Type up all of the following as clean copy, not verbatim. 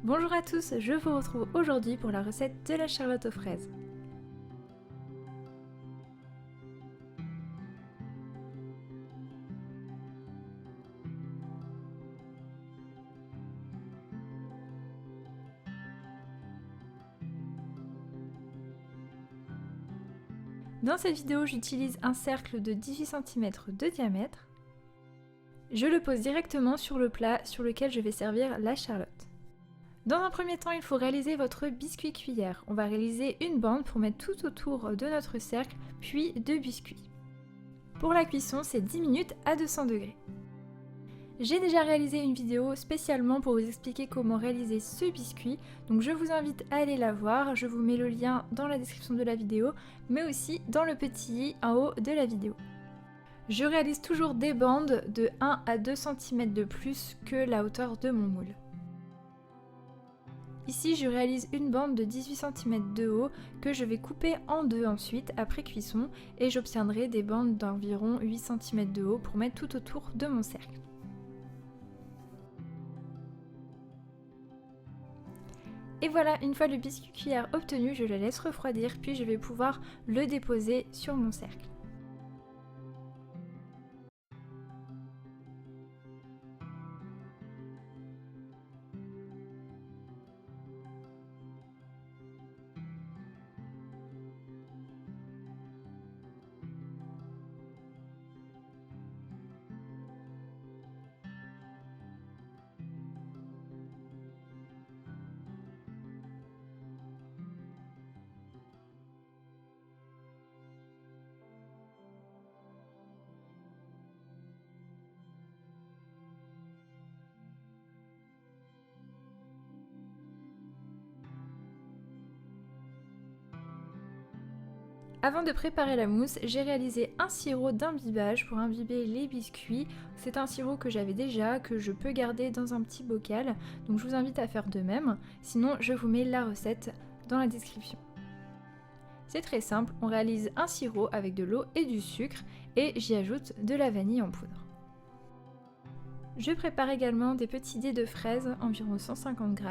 Bonjour à tous, je vous retrouve aujourd'hui pour la recette de la charlotte aux fraises. Dans cette vidéo, j'utilise un cercle de 18 cm de diamètre. Je le pose directement sur le plat sur lequel je vais servir la charlotte. Dans un premier temps, il faut réaliser votre biscuit cuillère. On va réaliser une bande pour mettre tout autour de notre cercle, puis deux biscuits. Pour la cuisson, c'est 10 minutes à 200 degrés. J'ai déjà réalisé une vidéo spécialement pour vous expliquer comment réaliser ce biscuit, donc je vous invite à aller la voir, je vous mets le lien dans la description de la vidéo, mais aussi dans le petit i en haut de la vidéo. Je réalise toujours des bandes de 1 à 2 cm de plus que la hauteur de mon moule. Ici, je réalise une bande de 18 cm de haut que je vais couper en deux ensuite après cuisson et j'obtiendrai des bandes d'environ 8 cm de haut pour mettre tout autour de mon cercle. Et voilà, une fois le biscuit cuillère obtenu, je le laisse refroidir puis je vais pouvoir le déposer sur mon cercle. Avant de préparer la mousse, j'ai réalisé un sirop d'imbibage pour imbiber les biscuits. C'est un sirop que j'avais déjà, que je peux garder dans un petit bocal, donc je vous invite à faire de même. Sinon, je vous mets la recette dans la description. C'est très simple, on réalise un sirop avec de l'eau et du sucre et j'y ajoute de la vanille en poudre. Je prépare également des petits dés de fraises, environ 150 g.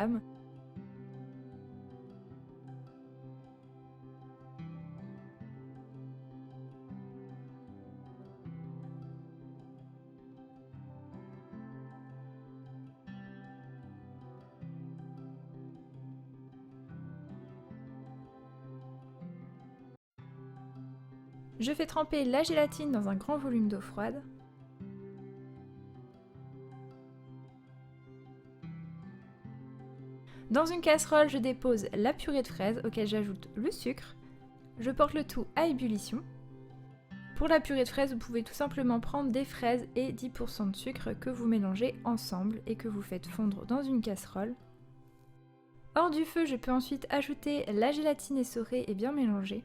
Je fais tremper la gélatine dans un grand volume d'eau froide. Dans une casserole, je dépose la purée de fraises auquel j'ajoute le sucre. Je porte le tout à ébullition. Pour la purée de fraises, vous pouvez tout simplement prendre des fraises et 10% de sucre que vous mélangez ensemble et que vous faites fondre dans une casserole. Hors du feu, je peux ensuite ajouter la gélatine essorée et bien mélangée.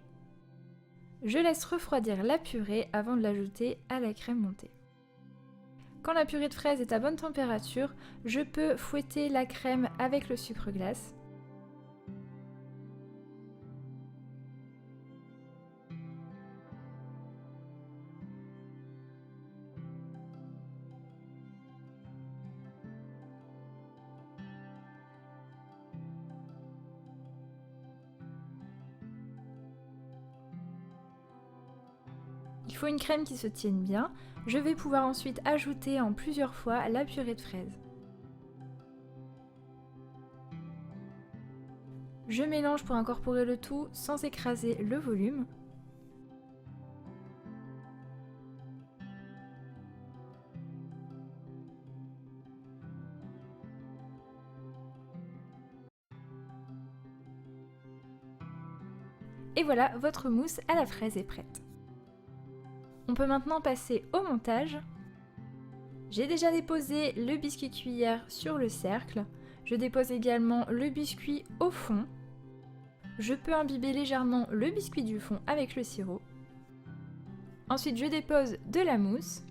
Je laisse refroidir la purée avant de l'ajouter à la crème montée. Quand la purée de fraises est à bonne température, je peux fouetter la crème avec le sucre glace. Il faut une crème qui se tienne bien. Je vais pouvoir ensuite ajouter en plusieurs fois la purée de fraises. Je mélange pour incorporer le tout sans écraser le volume. Et voilà, votre mousse à la fraise est prête. On peut maintenant passer au montage. J'ai déjà déposé le biscuit cuillère sur le cercle. Je dépose également le biscuit au fond. Je peux imbiber légèrement le biscuit du fond avec le sirop. Ensuite, je dépose de la mousse.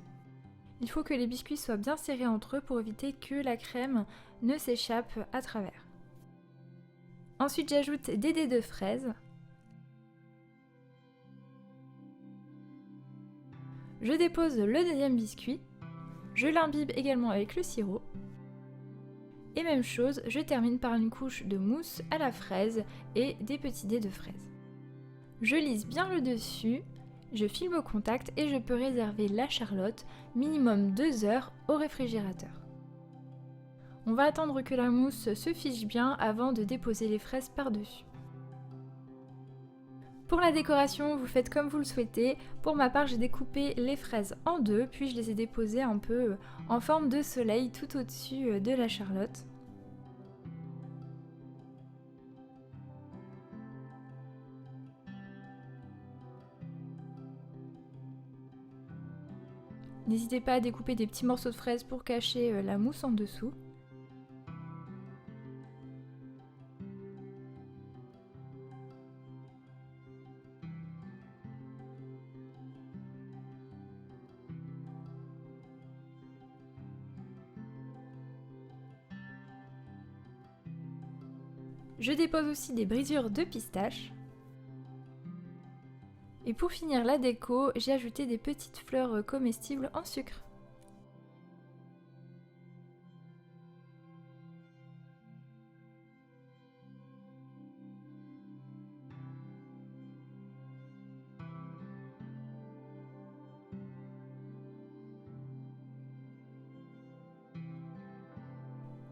Il faut que les biscuits soient bien serrés entre eux pour éviter que la crème ne s'échappe à travers. Ensuite, j'ajoute des dés de fraises. Je dépose le deuxième biscuit. Je l'imbibe également avec le sirop. Et même chose, je termine par une couche de mousse à la fraise et des petits dés de fraise. Je lisse bien le dessus, je filme au contact et je peux réserver la charlotte minimum 2 heures au réfrigérateur. On va attendre que la mousse se fiche bien avant de déposer les fraises par-dessus. Pour la décoration, vous faites comme vous le souhaitez. Pour ma part, j'ai découpé les fraises en deux, puis je les ai déposées un peu en forme de soleil tout au-dessus de la charlotte. N'hésitez pas à découper des petits morceaux de fraises pour cacher la mousse en dessous. Je dépose aussi des brisures de pistache. Et pour finir la déco, j'ai ajouté des petites fleurs comestibles en sucre.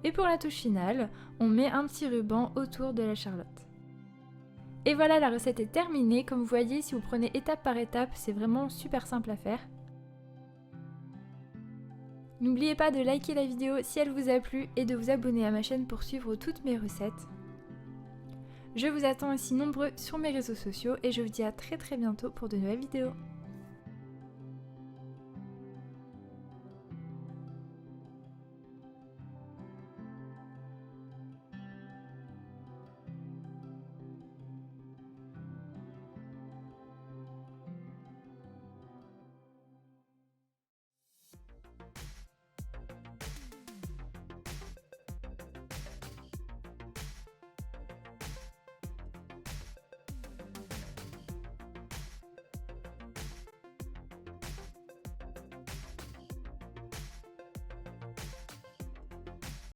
Et pour la touche finale, on met un petit ruban autour de la charlotte. Et voilà, la recette est terminée. Comme vous voyez, si vous prenez étape par étape, c'est vraiment super simple à faire. N'oubliez pas de liker la vidéo si elle vous a plu et de vous abonner à ma chaîne pour suivre toutes mes recettes. Je vous attends aussi nombreux sur mes réseaux sociaux et je vous dis à très bientôt pour de nouvelles vidéos.